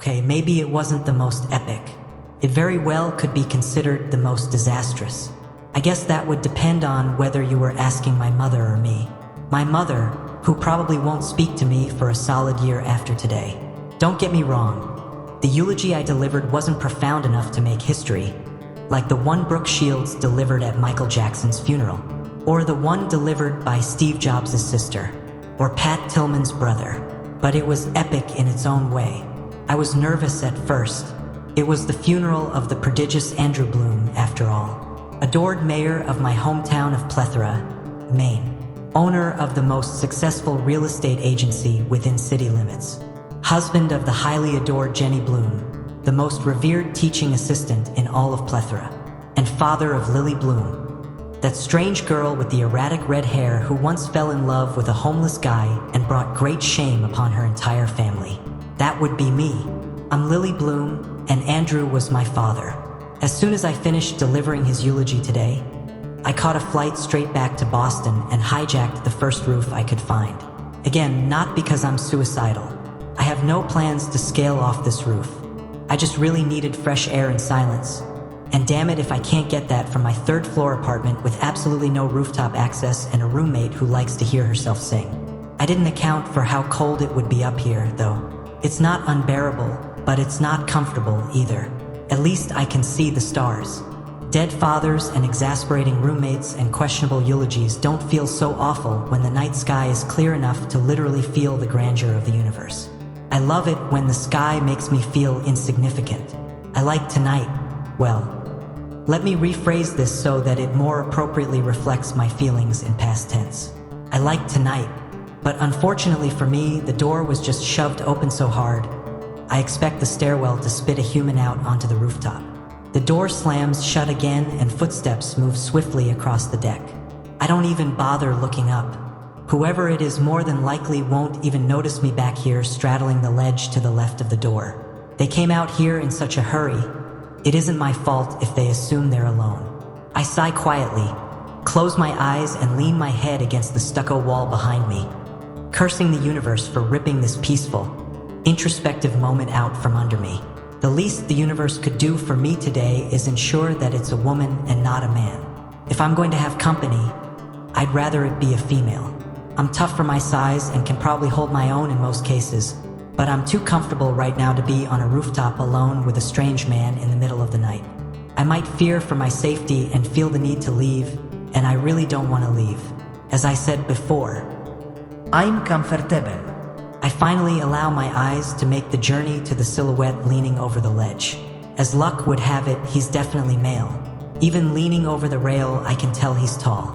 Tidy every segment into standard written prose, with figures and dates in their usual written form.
Okay, maybe it wasn't the most epic. It very well could be considered the most disastrous. I guess that would depend on whether you were asking my mother or me. My mother, who probably won't speak to me for a solid year after today. Don't get me wrong. The eulogy I delivered wasn't profound enough to make history, like the one Brooke Shields delivered at Michael Jackson's funeral, or the one delivered by Steve Jobs' sister, or Pat Tillman's brother. But it was epic in its own way. I was nervous at first. It was the funeral of the prodigious Andrew Bloom, after all. Adored mayor of my hometown of Plethora, Maine. Owner of the most successful real estate agency within city limits. Husband of the highly adored Jenny Bloom, the most revered teaching assistant in all of Plethora. And father of Lily Bloom, that strange girl with the erratic red hair who once fell in love with a homeless guy and brought great shame upon her entire family. That would be me. I'm Lily Bloom, and Andrew was my father. As soon as I finished delivering his eulogy today, I caught a flight straight back to Boston and hijacked the first roof I could find. Again, not because I'm suicidal. I have no plans to scale off this roof. I just really needed fresh air and silence. And damn it if I can't get that from my third floor apartment with absolutely no rooftop access and a roommate who likes to hear herself sing. I didn't account for how cold it would be up here, though. It's not unbearable, but it's not comfortable either. At least I can see the stars. Dead fathers and exasperating roommates and questionable eulogies don't feel so awful when the night sky is clear enough to literally feel the grandeur of the universe. I love it when the sky makes me feel insignificant. I like tonight. Well, let me rephrase this so that it more appropriately reflects my feelings in past tense. I like tonight, but unfortunately for me, the door was just shoved open so hard, I expect the stairwell to spit a human out onto the rooftop. The door slams shut again and footsteps move swiftly across the deck. I don't even bother looking up. Whoever it is more than likely won't even notice me back here straddling the ledge to the left of the door. They came out here in such a hurry. It isn't my fault if they assume they're alone. I sigh quietly, close my eyes and lean my head against the stucco wall behind me, cursing the universe for ripping this peaceful, introspective moment out from under me. The least the universe could do for me today is ensure that it's a woman and not a man. If I'm going to have company, I'd rather it be a female. I'm tough for my size and can probably hold my own in most cases, but I'm too comfortable right now to be on a rooftop alone with a strange man in the middle of the night. I might fear for my safety and feel the need to leave, and I really don't want to leave. As I said before, I'm comfortable. I finally allow my eyes to make the journey to the silhouette leaning over the ledge. As luck would have it, he's definitely male. Even leaning over the rail, I can tell he's tall.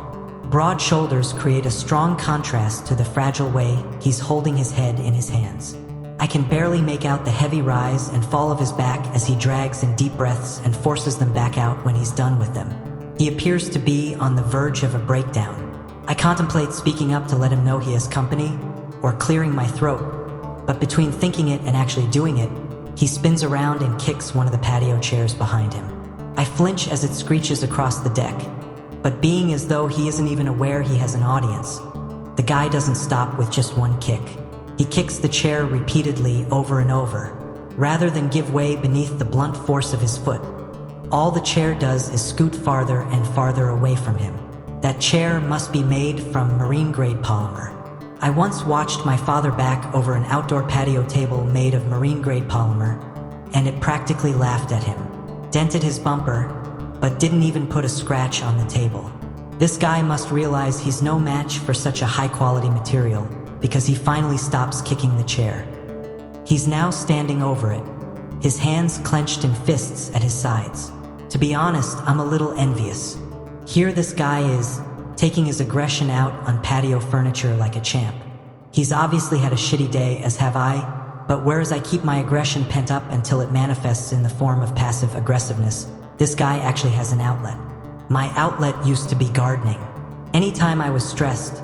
Broad shoulders create a strong contrast to the fragile way he's holding his head in his hands. I can barely make out the heavy rise and fall of his back as he drags in deep breaths and forces them back out when he's done with them. He appears to be on the verge of a breakdown. I contemplate speaking up to let him know he has company, or clearing my throat, but between thinking it and actually doing it, he spins around and kicks one of the patio chairs behind him. I flinch as it screeches across the deck, but being as though he isn't even aware he has an audience, the guy doesn't stop with just one kick. He kicks the chair repeatedly over and over, rather than give way beneath the blunt force of his foot. All the chair does is scoot farther and farther away from him. That chair must be made from marine-grade polymer. I once watched my father back over an outdoor patio table made of marine-grade polymer, and it practically laughed at him. Dented his bumper, but didn't even put a scratch on the table. This guy must realize he's no match for such a high-quality material, because he finally stops kicking the chair. He's now standing over it, his hands clenched in fists at his sides. To be honest, I'm a little envious. Here this guy is, taking his aggression out on patio furniture like a champ. He's obviously had a shitty day, as have I, but whereas I keep my aggression pent up until it manifests in the form of passive aggressiveness, this guy actually has an outlet. My outlet used to be gardening. Anytime I was stressed,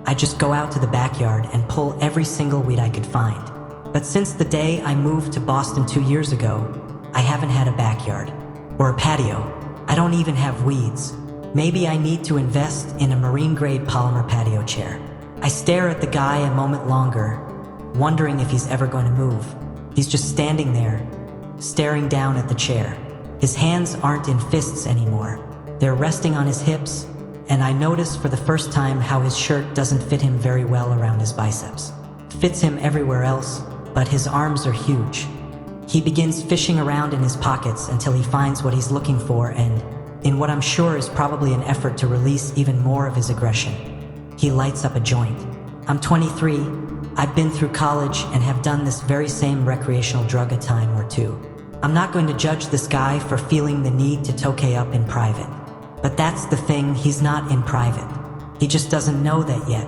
I'd just go out to the backyard and pull every single weed I could find. But since the day I moved to Boston 2 years ago, I haven't had a backyard. Or a patio. I don't even have weeds. Maybe I need to invest in a marine-grade polymer patio chair. I stare at the guy a moment longer, wondering if he's ever going to move. He's just standing there, staring down at the chair. His hands aren't in fists anymore. They're resting on his hips, and I notice for the first time how his shirt doesn't fit him very well around his biceps. It fits him everywhere else, but his arms are huge. He begins fishing around in his pockets until he finds what he's looking for, and in what I'm sure is probably an effort to release even more of his aggression, he lights up a joint. I'm 23, I've been through college and have done this very same recreational drug a time or two. I'm not going to judge this guy for feeling the need to tokay up in private. But that's the thing, he's not in private. He just doesn't know that yet.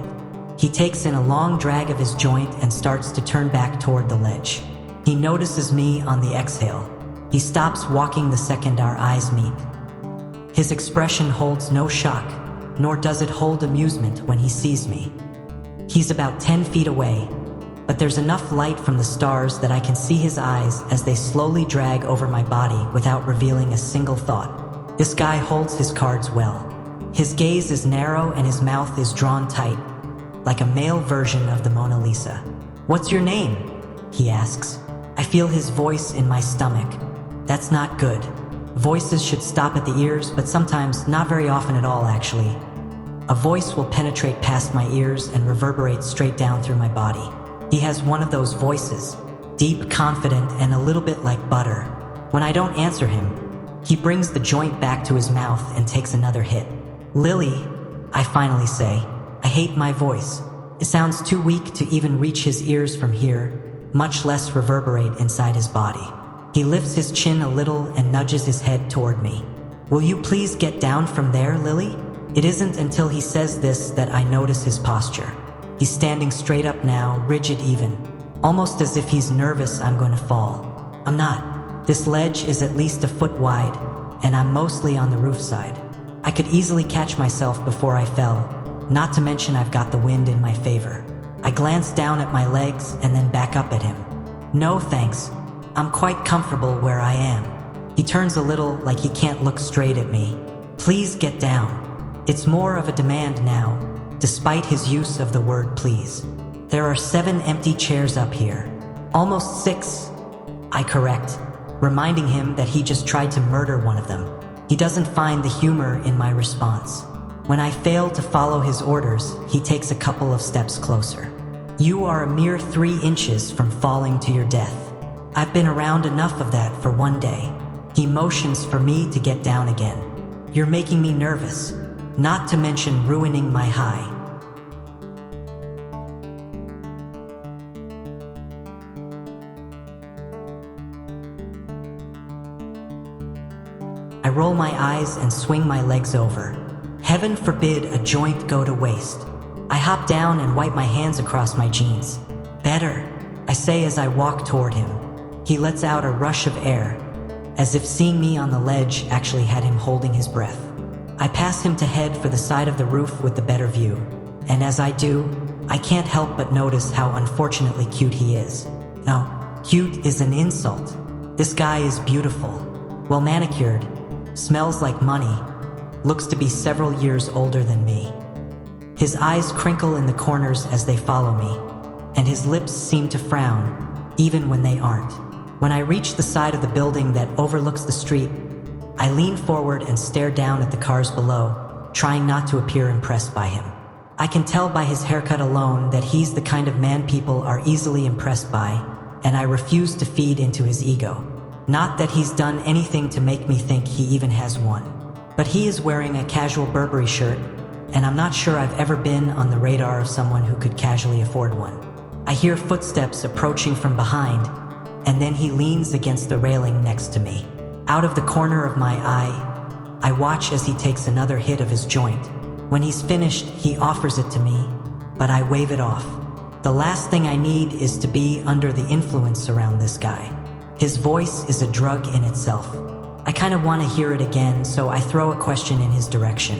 He takes in a long drag of his joint and starts to turn back toward the ledge. He notices me on the exhale. He stops walking the second our eyes meet. His expression holds no shock, nor does it hold amusement when he sees me. He's about 10 feet away, but there's enough light from the stars that I can see his eyes as they slowly drag over my body without revealing a single thought. This guy holds his cards well. His gaze is narrow and his mouth is drawn tight, like a male version of the Mona Lisa. "What's your name?" he asks. I feel his voice in my stomach. That's not good. Voices should stop at the ears, but sometimes, not very often at all actually. A voice will penetrate past my ears and reverberate straight down through my body. He has one of those voices, deep, confident, and a little bit like butter. When I don't answer him, he brings the joint back to his mouth and takes another hit. "Lily," I finally say. I hate my voice. It sounds too weak to even reach his ears from here, much less reverberate inside his body. He lifts his chin a little and nudges his head toward me. "Will you please get down from there, Lily?" It isn't until he says this that I notice his posture. He's standing straight up now, rigid even, almost as if he's nervous I'm going to fall. I'm not. This ledge is at least a foot wide, and I'm mostly on the roof side. I could easily catch myself before I fell, not to mention I've got the wind in my favor. I glance down at my legs and then back up at him. "No thanks. I'm quite comfortable where I am." He turns a little like he can't look straight at me. "Please get down." It's more of a demand now, despite his use of the word please. There are 7 empty chairs up here. Almost 6, I correct, reminding him that he just tried to murder one of them. He doesn't find the humor in my response. When I fail to follow his orders, he takes a couple of steps closer. "You are a mere 3 inches from falling to your death. I've been around enough of that for one day." He motions for me to get down again. "You're making me nervous, not to mention ruining my high." I roll my eyes and swing my legs over. Heaven forbid a joint go to waste. I hop down and wipe my hands across my jeans. "Better," I say as I walk toward him. He lets out a rush of air, as if seeing me on the ledge actually had him holding his breath. I pass him to head for the side of the roof with the better view, and as I do, I can't help but notice how unfortunately cute he is. No, cute is an insult. This guy is beautiful, well manicured, smells like money, looks to be several years older than me. His eyes crinkle in the corners as they follow me, and his lips seem to frown, even when they aren't. When I reach the side of the building that overlooks the street, I lean forward and stare down at the cars below, trying not to appear impressed by him. I can tell by his haircut alone that he's the kind of man people are easily impressed by, and I refuse to feed into his ego. Not that he's done anything to make me think he even has one. But he is wearing a casual Burberry shirt, and I'm not sure I've ever been on the radar of someone who could casually afford one. I hear footsteps approaching from behind, and then he leans against the railing next to me. Out of the corner of my eye, I watch as he takes another hit of his joint. When he's finished, he offers it to me, but I wave it off. The last thing I need is to be under the influence around this guy. His voice is a drug in itself. I kind of want to hear it again, so I throw a question in his direction.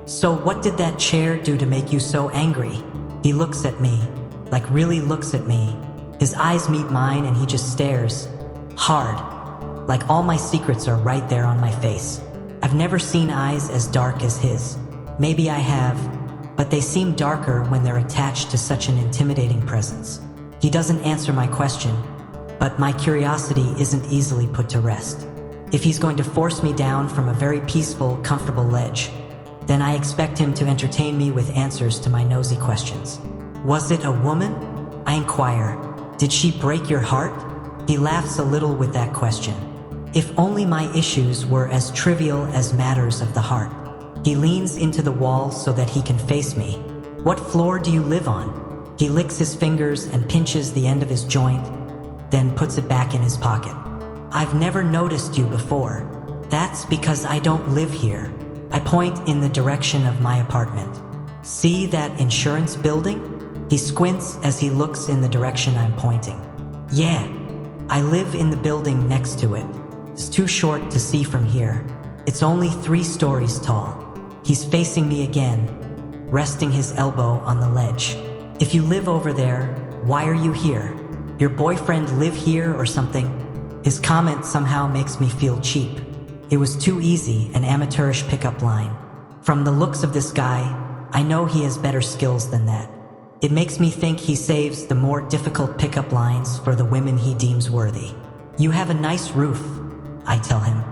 "So what did that chair do to make you so angry?" He looks at me, like really looks at me. His eyes meet mine and he just stares. Hard. Like all my secrets are right there on my face. I've never seen eyes as dark as his. Maybe I have, but they seem darker when they're attached to such an intimidating presence. He doesn't answer my question, but my curiosity isn't easily put to rest. If he's going to force me down from a very peaceful, comfortable ledge, then I expect him to entertain me with answers to my nosy questions. Was it a woman? I inquire. Did she break your heart? He laughs a little with that question. If only my issues were as trivial as matters of the heart. He leans into the wall so that he can face me. What floor do you live on? He licks his fingers and pinches the end of his joint, then puts it back in his pocket. I've never noticed you before. That's because I don't live here. I point in the direction of my apartment. See that insurance building? He squints as he looks in the direction I'm pointing. Yeah, I live in the building next to it. It's too short to see from here. It's only 3 stories tall. He's facing me again, resting his elbow on the ledge. If you live over there, why are you here? Your boyfriend live here or something? His comment somehow makes me feel cheap. It was too easy, an amateurish pickup line. From the looks of this guy, I know he has better skills than that. It makes me think he saves the more difficult pickup lines for the women he deems worthy. You have a nice roof, I tell him.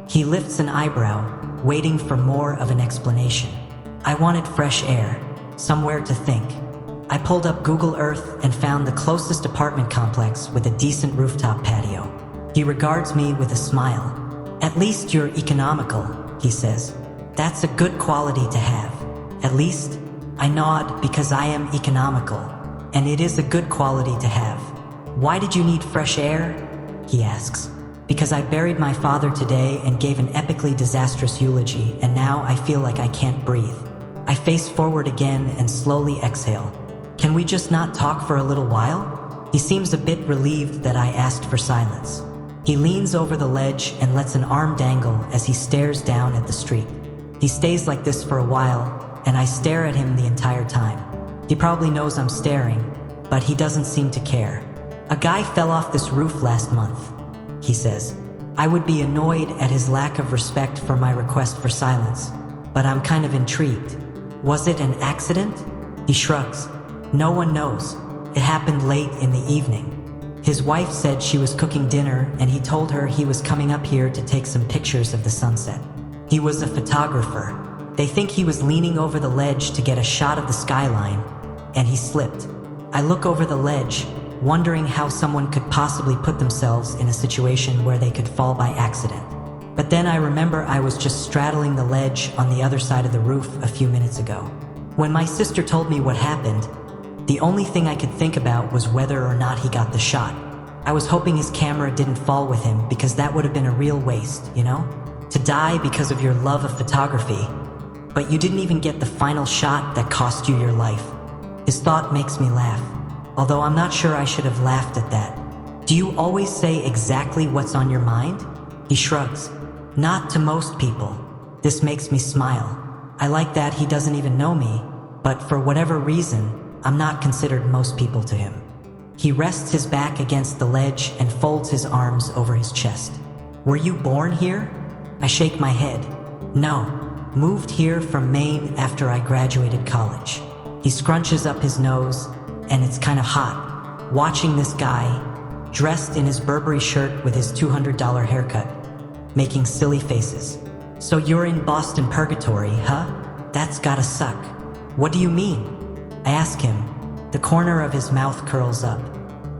He lifts an eyebrow, waiting for more of an explanation. I wanted fresh air, somewhere to think. I pulled up Google Earth and found the closest apartment complex with a decent rooftop patio. He regards me with a smile. At least you're economical, he says. That's a good quality to have. At least, I nod because I am economical, and it is a good quality to have. Why did you need fresh air? He asks. Because I buried my father today and gave an epically disastrous eulogy, and now I feel like I can't breathe. I face forward again and slowly exhale. Can we just not talk for a little while? He seems a bit relieved that I asked for silence. He leans over the ledge and lets an arm dangle as he stares down at the street. He stays like this for a while, and I stare at him the entire time. He probably knows I'm staring, but he doesn't seem to care. A guy fell off this roof last month, he says. I would be annoyed at his lack of respect for my request for silence, but I'm kind of intrigued. Was it an accident? He shrugs. No one knows. It happened late in the evening. His wife said she was cooking dinner and he told her he was coming up here to take some pictures of the sunset. He was a photographer. They think he was leaning over the ledge to get a shot of the skyline, and he slipped. I look over the ledge, wondering how someone could possibly put themselves in a situation where they could fall by accident. But then I remember I was just straddling the ledge on the other side of the roof a few minutes ago. When my sister told me what happened, the only thing I could think about was whether or not he got the shot. I was hoping his camera didn't fall with him because that would have been a real waste, you know? To die because of your love of photography, but you didn't even get the final shot that cost you your life. His thought makes me laugh, although I'm not sure I should have laughed at that. Do you always say exactly what's on your mind? He shrugs. Not to most people. This makes me smile. I like that he doesn't even know me, but for whatever reason, I'm not considered most people to him. He rests his back against the ledge and folds his arms over his chest. Were you born here? I shake my head. No, moved here from Maine after I graduated college. He scrunches up his nose, and it's kind of hot, watching this guy, dressed in his Burberry shirt with his $200 haircut, making silly faces. So you're in Boston Purgatory, huh? That's gotta suck. What do you mean? I ask him. The corner of his mouth curls up.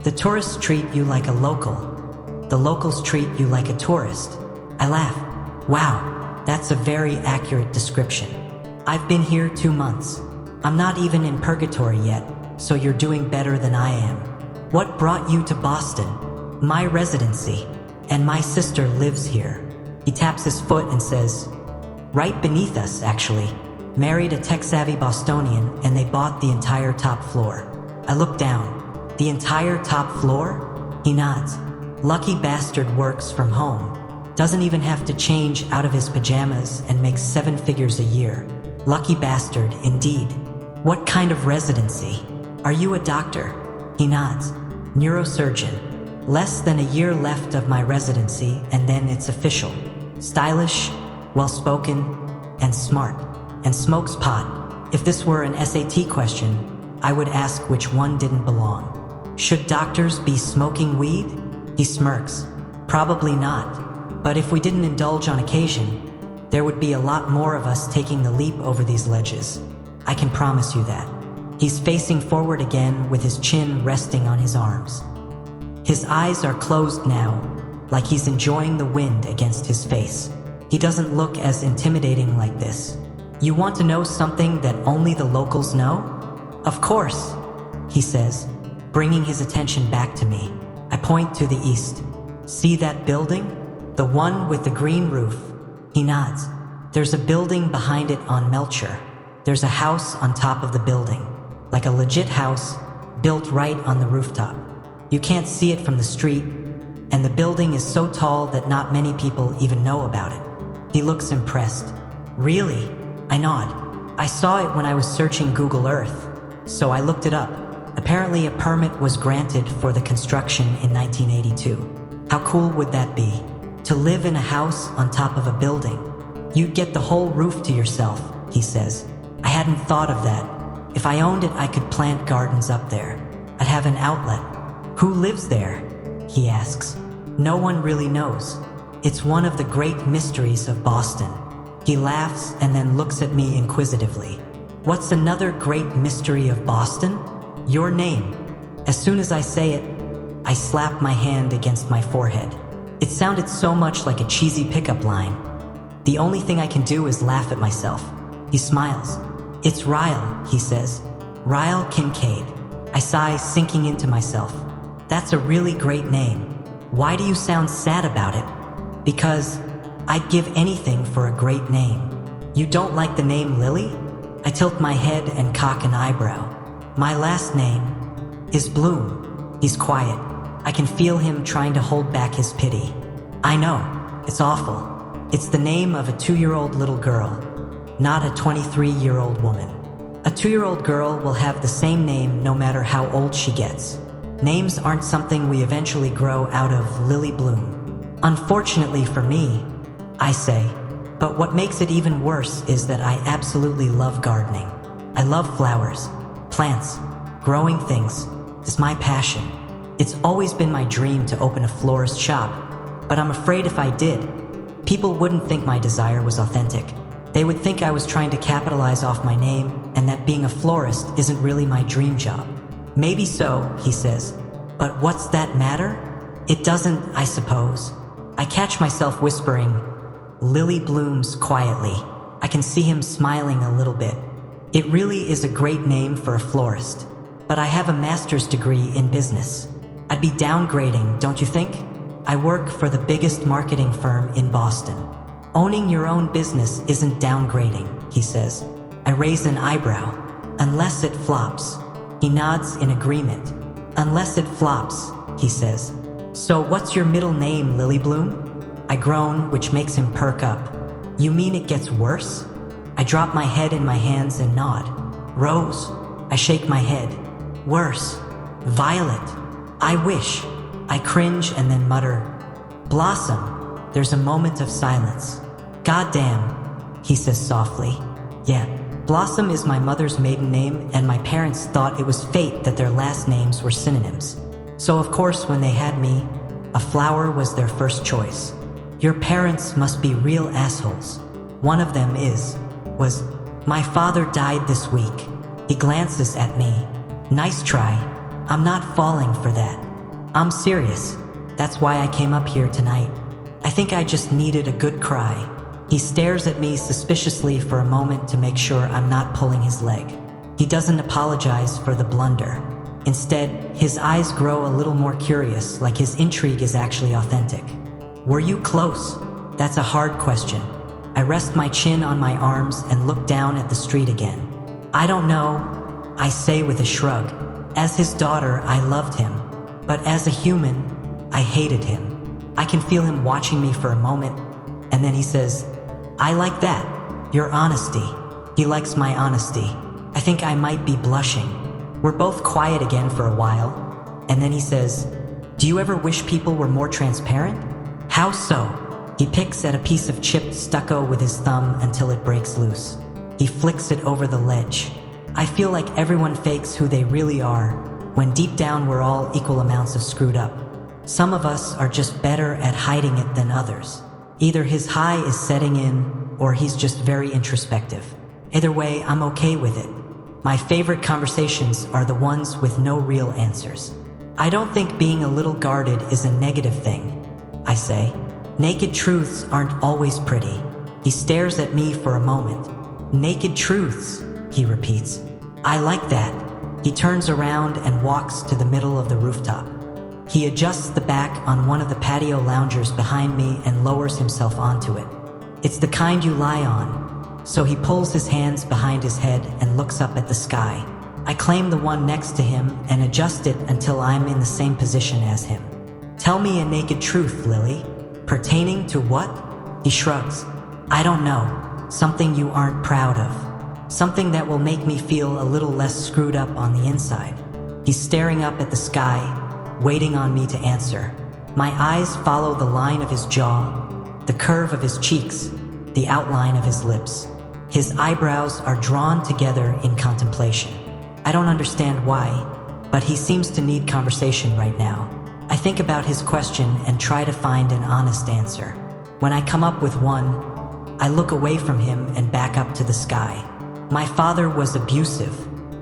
The tourists treat you like a local. The locals treat you like a tourist. I laugh. Wow, that's a very accurate description. I've been here 2 months. I'm not even in purgatory yet, so you're doing better than I am. What brought you to Boston? My residency, and my sister lives here. He taps his foot and says, right beneath us, actually. Married a tech-savvy Bostonian, and they bought the entire top floor. I look down. The entire top floor? He nods. Lucky bastard works from home. Doesn't even have to change out of his pajamas and makes 7 figures a year. Lucky bastard, indeed. What kind of residency? Are you a doctor? He nods. Neurosurgeon. Less than a year left of my residency, and then it's official. Stylish, well-spoken, and smart. And smokes pot. If this were an SAT question, I would ask which one didn't belong. Should doctors be smoking weed? He smirks. Probably not. But if we didn't indulge on occasion, there would be a lot more of us taking the leap over these ledges. I can promise you that. He's facing forward again with his chin resting on his arms. His eyes are closed now, like he's enjoying the wind against his face. He doesn't look as intimidating like this. You want to know something that only the locals know? Of course, he says, bringing his attention back to me. I point to the east. See that building? The one with the green roof. He nods. There's a building behind it on Melcher. There's a house on top of the building, like a legit house built right on the rooftop. You can't see it from the street, and the building is so tall that not many people even know about it. He looks impressed. Really? I nod. I saw it when I was searching Google Earth, so I looked it up. Apparently a permit was granted for the construction in 1982. How cool would that be? To live in a house on top of a building. You'd get the whole roof to yourself, he says. I hadn't thought of that. If I owned it, I could plant gardens up there. I'd have an outlet. Who lives there? He asks. No one really knows. It's one of the great mysteries of Boston. He laughs and then looks at me inquisitively. What's another great mystery of Boston? Your name. As soon as I say it, I slap my hand against my forehead. It sounded so much like a cheesy pickup line. The only thing I can do is laugh at myself. He smiles. It's Ryle, he says. Ryle Kincaid. I sigh, sinking into myself. That's a really great name. Why do you sound sad about it? Because I'd give anything for a great name. You don't like the name Lily? I tilt my head and cock an eyebrow. My last name is Bloom. He's quiet. I can feel him trying to hold back his pity. I know, it's awful. It's the name of a 2-year-old little girl, not a 23-year-old woman. A 2-year-old girl will have the same name no matter how old she gets. Names aren't something we eventually grow out of, Lily Bloom. Unfortunately for me, I say. But what makes it even worse is that I absolutely love gardening. I love flowers, plants, growing things. It's my passion. It's always been my dream to open a florist shop, but I'm afraid if I did, people wouldn't think my desire was authentic. They would think I was trying to capitalize off my name and that being a florist isn't really my dream job. Maybe so, he says, but what's that matter? It doesn't, I suppose. I catch myself whispering, Lily blooms quietly. I can see him smiling a little bit. It really is a great name for a florist, but I have a master's degree in business. I'd be downgrading, don't you think? I work for the biggest marketing firm in Boston. Owning your own business isn't downgrading, he says. I raise an eyebrow. Unless it flops. He nods in agreement. Unless it flops, he says. So what's your middle name, Lily Bloom? I groan, which makes him perk up. You mean it gets worse? I drop my head in my hands and nod. Rose. I shake my head. Worse. Violet. I wish. I cringe and then mutter, Blossom. There's a moment of silence. Goddamn, he says softly. Yeah, Blossom is my mother's maiden name, and my parents thought it was fate that their last names were synonyms. So of course when they had me, a flower was their first choice. Your parents must be real assholes. One of them was, my father died this week. He glances at me. Nice try. I'm not falling for that. I'm serious. That's why I came up here tonight. I think I just needed a good cry. He stares at me suspiciously for a moment to make sure I'm not pulling his leg. He doesn't apologize for the blunder. Instead, his eyes grow a little more curious, like his intrigue is actually authentic. Were you close? That's a hard question. I rest my chin on my arms and look down at the street again. I don't know, I say with a shrug. As his daughter, I loved him. But as a human, I hated him. I can feel him watching me for a moment, and then he says, I like that, your honesty. He likes my honesty. I think I might be blushing. We're both quiet again for a while, and then he says, do you ever wish people were more transparent? How so? He picks at a piece of chipped stucco with his thumb until it breaks loose. He flicks it over the ledge. I feel like everyone fakes who they really are, when deep down we're all equal amounts of screwed up. Some of us are just better at hiding it than others. Either his high is setting in, or he's just very introspective. Either way, I'm okay with it. My favorite conversations are the ones with no real answers. I don't think being a little guarded is a negative thing, I say. Naked truths aren't always pretty. He stares at me for a moment. Naked truths, he repeats. I like that. He turns around and walks to the middle of the rooftop. He adjusts the back on one of the patio loungers behind me and lowers himself onto it. It's the kind you lie on. So he pulls his hands behind his head and looks up at the sky. I claim the one next to him and adjust it until I'm in the same position as him. Tell me a naked truth, Lily. Pertaining to what? He shrugs. I don't know. Something you aren't proud of. Something that will make me feel a little less screwed up on the inside. He's staring up at the sky, waiting on me to answer. My eyes follow the line of his jaw, the curve of his cheeks, the outline of his lips. His eyebrows are drawn together in contemplation. I don't understand why, but he seems to need conversation right now. I think about his question and try to find an honest answer. When I come up with one, I look away from him and back up to the sky. My father was abusive,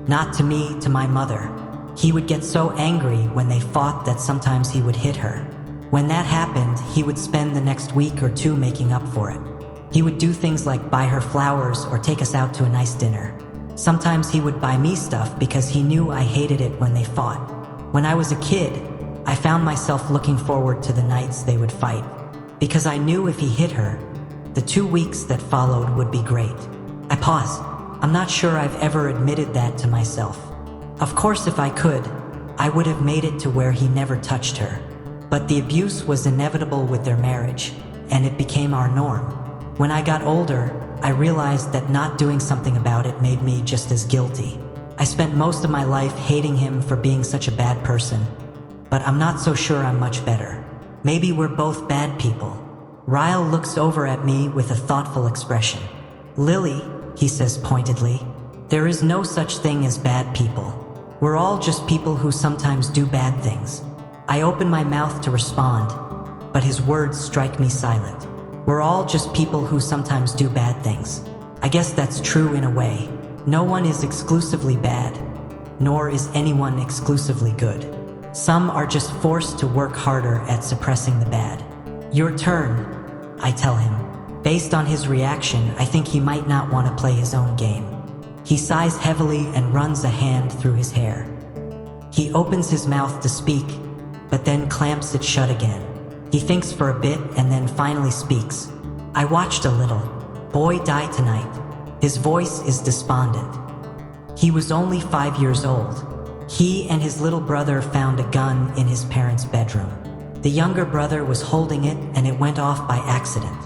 not to me, to my mother. He would get so angry when they fought that sometimes he would hit her. When that happened, he would spend the next week or two making up for it. He would do things like buy her flowers or take us out to a nice dinner. Sometimes he would buy me stuff because he knew I hated it when they fought. When I was a kid, I found myself looking forward to the nights they would fight, because I knew if he hit her, the 2 weeks that followed would be great. I pause. I'm not sure I've ever admitted that to myself. Of course, if I could, I would have made it to where he never touched her. But the abuse was inevitable with their marriage, and it became our norm. When I got older, I realized that not doing something about it made me just as guilty. I spent most of my life hating him for being such a bad person, but I'm not so sure I'm much better. Maybe we're both bad people. Ryle looks over at me with a thoughtful expression. Lily, he says pointedly, there is no such thing as bad people. We're all just people who sometimes do bad things. I open my mouth to respond, but his words strike me silent. We're all just people who sometimes do bad things. I guess that's true in a way. No one is exclusively bad, nor is anyone exclusively good. Some are just forced to work harder at suppressing the bad. Your turn, I tell him. Based on his reaction, I think he might not want to play his own game. He sighs heavily and runs a hand through his hair. He opens his mouth to speak, but then clamps it shut again. He thinks for a bit and then finally speaks. I watched a little boy die tonight. His voice is despondent. He was only 5 years old. He and his little brother found a gun in his parents' bedroom. The younger brother was holding it and it went off by accident.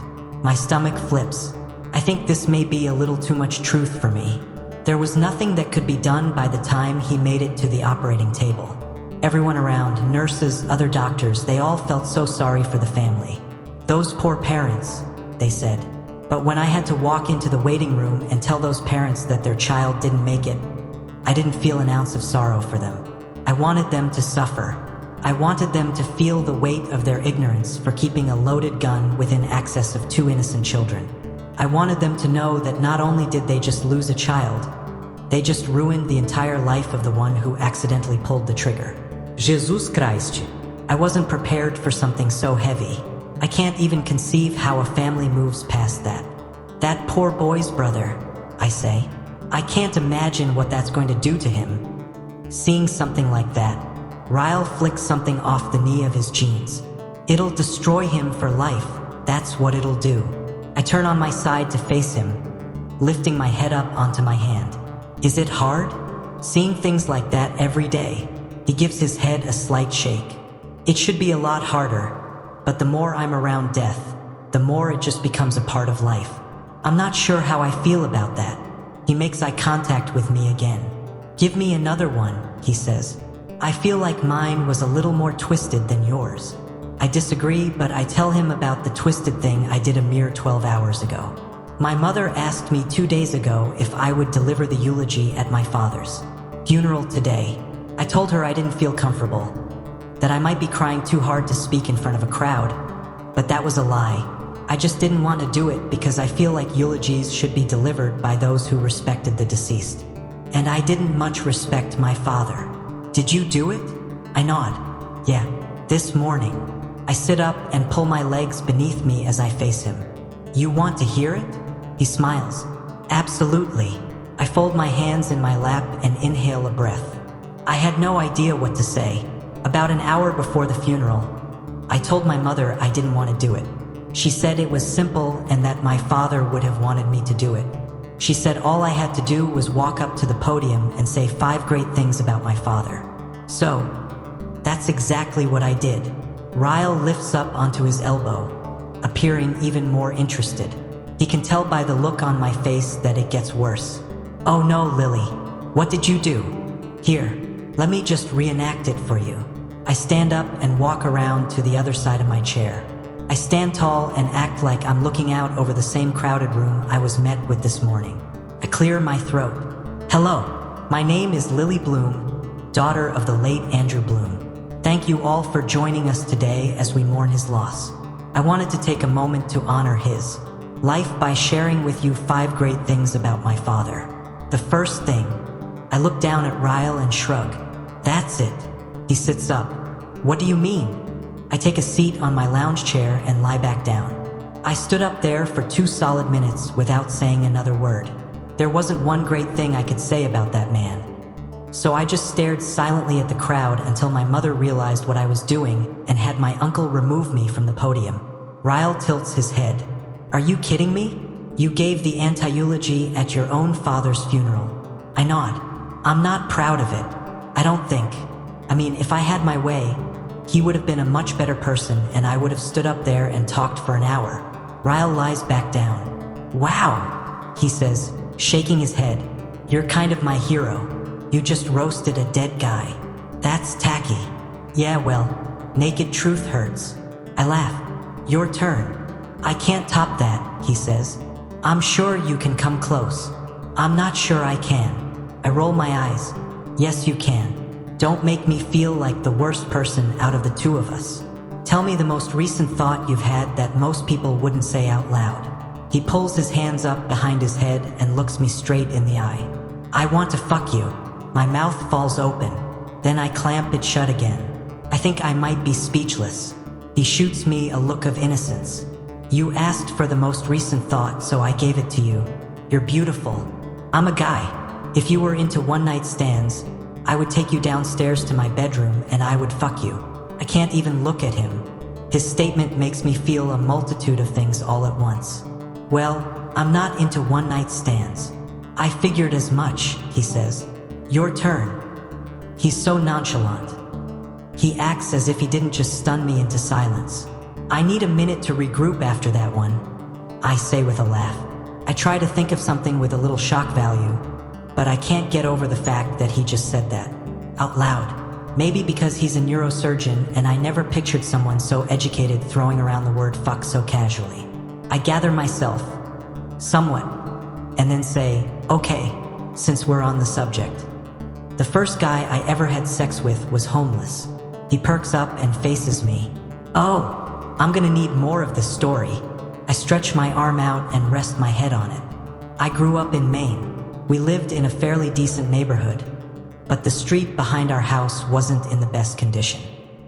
My stomach flips. I think this may be a little too much truth for me. There was nothing that could be done by the time he made it to the operating table. Everyone around, nurses, other doctors, they all felt so sorry for the family. Those poor parents, they said. But when I had to walk into the waiting room and tell those parents that their child didn't make it, I didn't feel an ounce of sorrow for them. I wanted them to suffer. I wanted them to feel the weight of their ignorance for keeping a loaded gun within access of 2 innocent children. I wanted them to know that not only did they just lose a child, they just ruined the entire life of the one who accidentally pulled the trigger. Jesus Christ. I wasn't prepared for something so heavy. I can't even conceive how a family moves past that. That poor boy's brother, I say. I can't imagine what that's going to do to him. Seeing something like that, Ryle flicks something off the knee of his jeans. It'll destroy him for life. That's what it'll do. I turn on my side to face him, lifting my head up onto my hand. Is it hard? Seeing things like that every day? He gives his head a slight shake. It should be a lot harder, but the more I'm around death, the more it just becomes a part of life. I'm not sure how I feel about that. He makes eye contact with me again. Give me another one, he says. I feel like mine was a little more twisted than yours. I disagree, but I tell him about the twisted thing I did a mere 12 hours ago. My mother asked me 2 days ago if I would deliver the eulogy at my father's funeral today. I told her I didn't feel comfortable. that I might be crying too hard to speak in front of a crowd. But that was a lie. I just didn't want to do it because I feel like eulogies should be delivered by those who respected the deceased. And I didn't much respect my father. Did you do it? I nod. Yeah, this morning. I sit up and pull my legs beneath me as I face him. You want to hear it? He smiles. Absolutely. I fold my hands in my lap and inhale a breath. I had no idea what to say. About an hour before the funeral, I told my mother I didn't want to do it. She said it was simple and that my father would have wanted me to do it. She said all I had to do was walk up to the podium and say 5 great things about my father. So, that's exactly what I did. Ryle lifts up onto his elbow, appearing even more interested. He can tell by the look on my face that it gets worse. Oh no, Lily. What did you do? Here, let me just reenact it for you. I stand up and walk around to the other side of my chair. I stand tall and act like I'm looking out over the same crowded room I was met with this morning. I clear my throat. Hello, my name is Lily Bloom, daughter of the late Andrew Bloom. Thank you all for joining us today as we mourn his loss. I wanted to take a moment to honor his life by sharing with you 5 great things about my father. The first thing, I look down at Ryle and shrug. That's it. He sits up. What do you mean? I take a seat on my lounge chair and lie back down. I stood up there for 2 solid minutes without saying another word. There wasn't one great thing I could say about that man. So I just stared silently at the crowd until my mother realized what I was doing and had my uncle remove me from the podium. Ryle tilts his head. Are you kidding me? You gave the anti-eulogy at your own father's funeral. I nod. I'm not proud of it. I don't think. I mean, if I had my way, he would have been a much better person and I would have stood up there and talked for an hour. Ryle lies back down. Wow, he says, shaking his head. You're kind of my hero. You just roasted a dead guy. That's tacky. Yeah, well, naked truth hurts. I laugh. Your turn. I can't top that, he says. I'm sure you can come close. I'm not sure I can. I roll my eyes. Yes, you can. Don't make me feel like the worst person out of the 2 of us. Tell me the most recent thought you've had that most people wouldn't say out loud. He pulls his hands up behind his head and looks me straight in the eye. I want to fuck you. My mouth falls open. Then I clamp it shut again. I think I might be speechless. He shoots me a look of innocence. You asked for the most recent thought, so I gave it to you. You're beautiful. I'm a guy. If you were into one-night stands, I would take you downstairs to my bedroom and I would fuck you. I can't even look at him. His statement makes me feel a multitude of things all at once. Well, I'm not into one-night stands. I figured as much, he says. Your turn. He's so nonchalant. He acts as if he didn't just stun me into silence. I need a minute to regroup after that one, I say with a laugh. I try to think of something with a little shock value, but I can't get over the fact that he just said that out loud. Maybe because he's a neurosurgeon and I never pictured someone so educated throwing around the word fuck so casually. I gather myself, somewhat, and then say, okay, since we're on the subject. The first guy I ever had sex with was homeless. He perks up and faces me. Oh, I'm gonna need more of this story. I stretch my arm out and rest my head on it. I grew up in Maine. We lived in a fairly decent neighborhood, but the street behind our house wasn't in the best condition.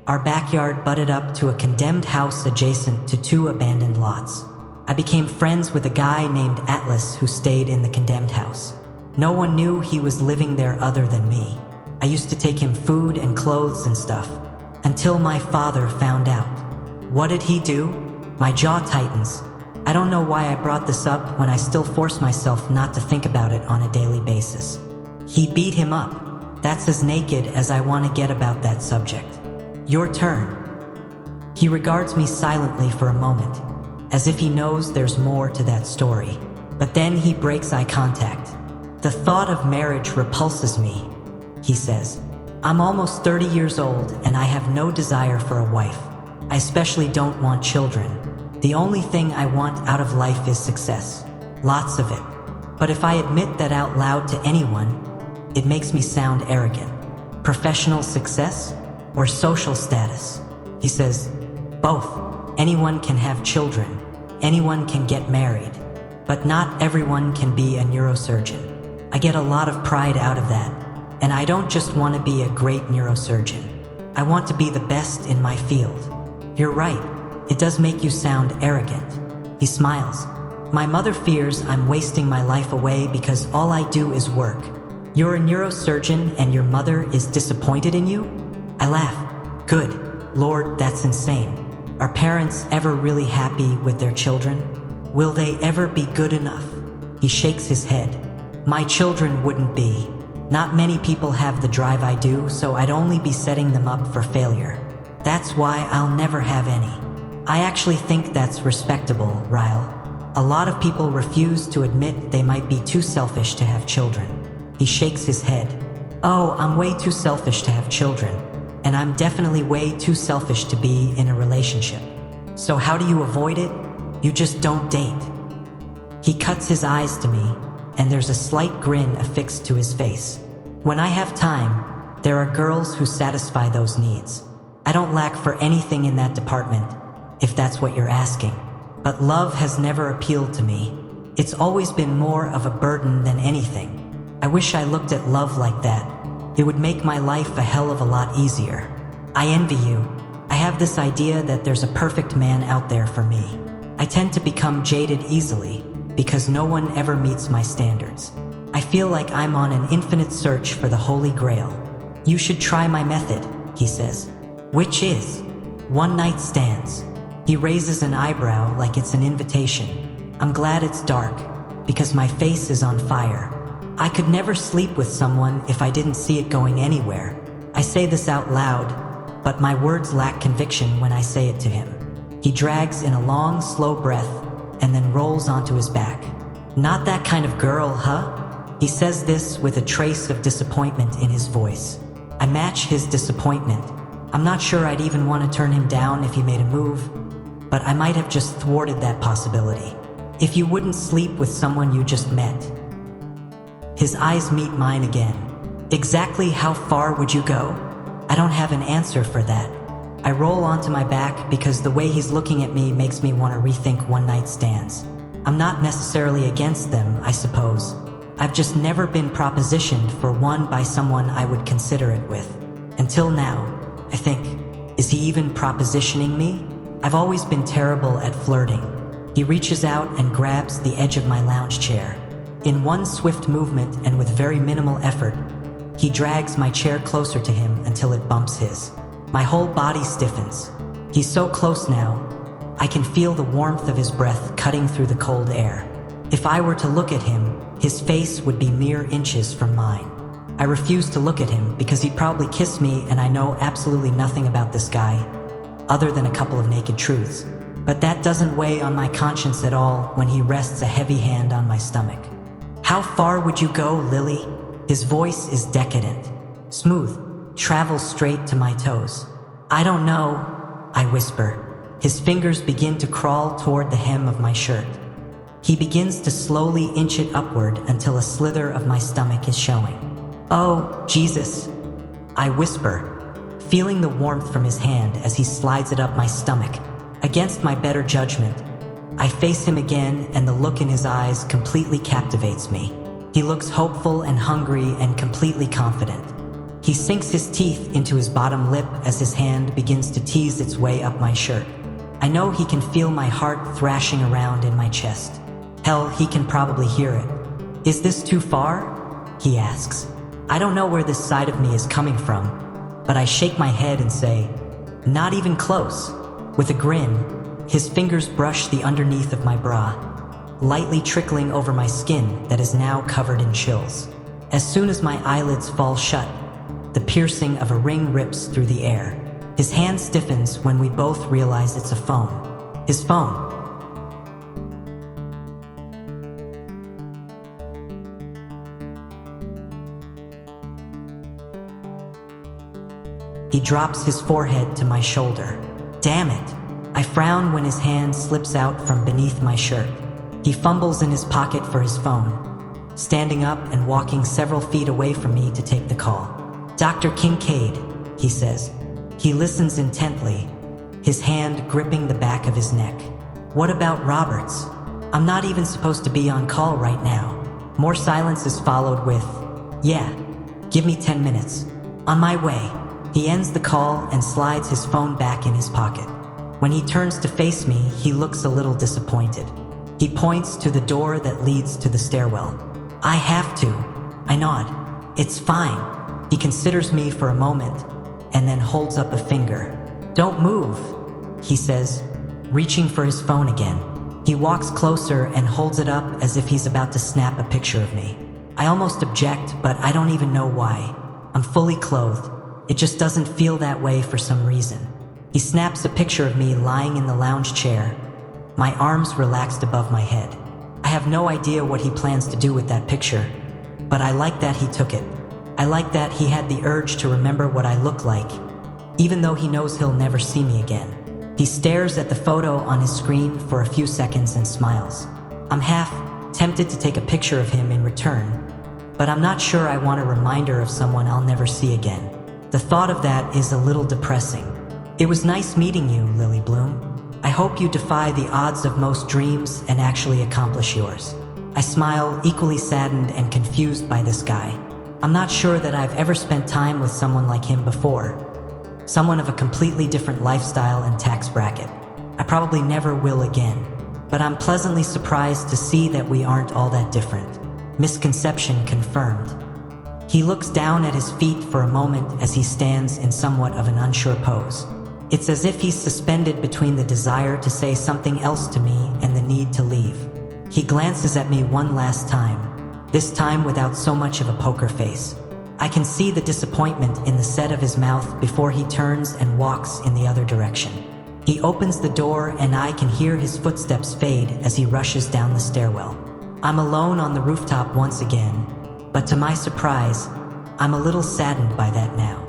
Our backyard butted up to a condemned house adjacent to 2 abandoned lots. I became friends with a guy named Atlas who stayed in the condemned house. No one knew he was living there other than me. I used to take him food and clothes and stuff, until my father found out. What did he do? My jaw tightens. I don't know why I brought this up when I still force myself not to think about it on a daily basis. He beat him up. That's as naked as I want to get about that subject. Your turn. He regards me silently for a moment, as if he knows there's more to that story. But then he breaks eye contact. The thought of marriage repulses me, he says. I'm almost 30 years old and I have no desire for a wife. I especially don't want children. The only thing I want out of life is success. Lots of it. But if I admit that out loud to anyone, it makes me sound arrogant. Professional success? or social status? He says, both. Anyone can have children. Anyone can get married. But not everyone can be a neurosurgeon. I get a lot of pride out of that. And I don't just want to be a great neurosurgeon. I want to be the best in my field. You're right. It does make you sound arrogant. He smiles. My mother fears I'm wasting my life away because all I do is work. You're a neurosurgeon and your mother is disappointed in you? I laugh. Good. Lord, that's insane. Are parents ever really happy with their children? Will they ever be good enough? He shakes his head. My children wouldn't be. Not many people have the drive I do, so I'd only be setting them up for failure. That's why I'll never have any. I actually think that's respectable, Ryle. A lot of people refuse to admit they might be too selfish to have children. He shakes his head. Oh, I'm way too selfish to have children. And I'm definitely way too selfish to be in a relationship. So how do you avoid it? You just don't date. He cuts his eyes to me, and there's a slight grin affixed to his face. When I have time, there are girls who satisfy those needs. I don't lack for anything in that department, if that's what you're asking. But love has never appealed to me. It's always been more of a burden than anything. I wish I looked at love like that. It would make my life a hell of a lot easier. I envy you. I have this idea that there's a perfect man out there for me. I tend to become jaded easily because no one ever meets my standards. I feel like I'm on an infinite search for the Holy Grail. You should try my method, he says. Which is one-night stands. He raises an eyebrow like it's an invitation. I'm glad it's dark, because my face is on fire. I could never sleep with someone if I didn't see it going anywhere. I say this out loud, but my words lack conviction when I say it to him. He drags in a long, slow breath and then rolls onto his back. Not that kind of girl, huh? He says this with a trace of disappointment in his voice. I match his disappointment. I'm not sure I'd even want to turn him down if he made a move, but I might have just thwarted that possibility. If you wouldn't sleep with someone you just met. His eyes meet mine again. Exactly how far would you go? I don't have an answer for that. I roll onto my back because the way he's looking at me makes me want to rethink one-night stands. I'm not necessarily against them, I suppose. I've just never been propositioned for one by someone I would consider it with. Until now, I think. Is he even propositioning me? I've always been terrible at flirting. He reaches out and grabs the edge of my lounge chair. In one swift movement and with very minimal effort, he drags my chair closer to him until it bumps his. My whole body stiffens. He's so close now. I can feel the warmth of his breath cutting through the cold air. If I were to look at him, his face would be mere inches from mine. I refuse to look at him because he'd probably kiss me, and I know absolutely nothing about this guy, other than a couple of naked truths. But that doesn't weigh on my conscience at all when he rests a heavy hand on my stomach. How far would you go, Lily? His voice is decadent. Smooth. Travels straight to my toes. I don't know, I whisper. His fingers begin to crawl toward the hem of my shirt. He begins to slowly inch it upward until a slither of my stomach is showing. Oh, Jesus, I whisper, feeling the warmth from his hand as he slides it up my stomach. Against my better judgment, I face him again, and the look in his eyes completely captivates me. He looks hopeful and hungry and completely confident. He sinks his teeth into his bottom lip as his hand begins to tease its way up my shirt. I know he can feel my heart thrashing around in my chest. Hell, he can probably hear it. Is this too far? He asks. I don't know where this side of me is coming from, but I shake my head and say, not even close. With a grin, his fingers brush the underneath of my bra, lightly trickling over my skin that is now covered in chills. As soon as my eyelids fall shut, the piercing of a ring rips through the air. His hand stiffens when we both realize it's a phone. His phone. He drops his forehead to my shoulder. Damn it! I frown when his hand slips out from beneath my shirt. He fumbles in his pocket for his phone, standing up and walking several feet away from me to take the call. Dr. Kincaid, he says. He listens intently, his hand gripping the back of his neck. What about Roberts? I'm not even supposed to be on call right now. More silence is followed with, yeah, give me 10 minutes. On my way. He ends the call and slides his phone back in his pocket. When he turns to face me, he looks a little disappointed. He points to the door that leads to the stairwell. I have to. I nod. It's fine. He considers me for a moment and then holds up a finger. Don't move, he says, reaching for his phone again. He walks closer and holds it up as if he's about to snap a picture of me. I almost object, but I don't even know why. I'm fully clothed. It just doesn't feel that way for some reason. He snaps a picture of me lying in the lounge chair, my arms relaxed above my head. I have no idea what he plans to do with that picture, but I like that he took it. I like that he had the urge to remember what I look like, even though he knows he'll never see me again. He stares at the photo on his screen for a few seconds and smiles. I'm half tempted to take a picture of him in return, but I'm not sure I want a reminder of someone I'll never see again. The thought of that is a little depressing. It was nice meeting you, Lily Bloom. I hope you defy the odds of most dreams and actually accomplish yours. I smile, equally saddened and confused by this guy. I'm not sure that I've ever spent time with someone like him before. Someone of a completely different lifestyle and tax bracket. I probably never will again. But I'm pleasantly surprised to see that we aren't all that different. Misconception confirmed. He looks down at his feet for a moment as he stands in somewhat of an unsure pose. It's as if he's suspended between the desire to say something else to me and the need to leave. He glances at me one last time, this time without so much of a poker face. I can see the disappointment in the set of his mouth before he turns and walks in the other direction. He opens the door and I can hear his footsteps fade as he rushes down the stairwell. I'm alone on the rooftop once again, but to my surprise, I'm a little saddened by that now.